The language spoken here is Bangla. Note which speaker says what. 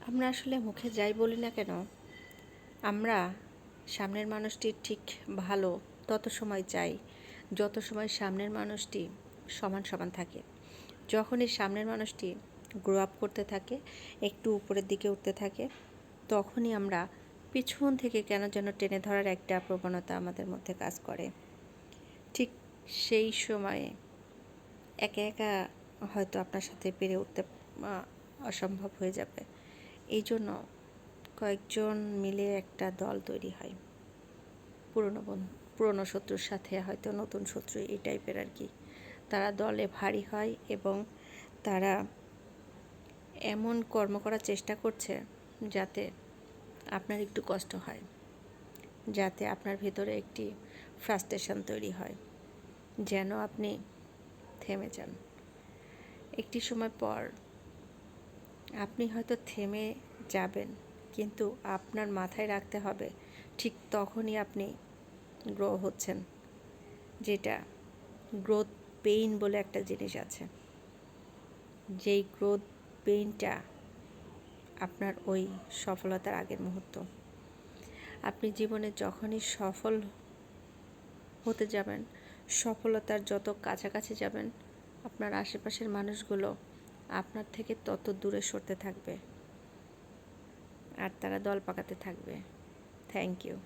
Speaker 1: আমরা আসলে মুখে যাই বলি না কেন, আমরা সামনের মানুষটি ঠিক ভালো তত সময় চাই যত সময় সামনের মানুষটি সমান সমান থাকে। যখনই সামনের মানুষটি গ্রো আপ করতে থাকে, একটু উপরের দিকে উঠতে থাকে, তখনই আমরা পিছন থেকে কেন যেন টেনে ধরার একটা প্রবণতা আমাদের মধ্যে কাজ করে। ঠিক সেই সময়ে একা একা হয়তো আপনার সাথে পেরে উঠতে অসম্ভব হয়ে যাবে। এই জন্য কয়েকজন মিলে একটা দল তৈরি হয়। পুরনো শত্রুর সাথে হয়তো নতুন শত্রু, এই টাইপের আর কি। তারা দলে ভারী হয় এবং তারা এমন কর্ম করার চেষ্টা করছে যাতে আপনার একটু কষ্ট হয়, যাতে আপনার ভেতরে একটি ফ্রাস্ট্রেশন তৈরি হয়, যেন আপনি থেমে যান। একটি সময় পর আপনি হয়তো থেমে যাবেন, কিন্তু আপনার মাথায় রাখতে হবে ঠিক তখনই আপনি গ্রো হচ্ছেন। যেটা গ্রোথ পেইন বলে একটা জিনিস আছে, যেই গ্রোথ পেইনটা আপনার ওই সফলতার আগের মুহূর্ত। আপনি জীবনে যখনই সফল হতে যাবেন, সফলতার যত কাছাকাছি যাবেন, আপনার আশেপাশের মানুষগুলো আপনার থেকে তত দূরে সরতে থাকবে আর তারা দল পাকাতে থাকবে। Thank you.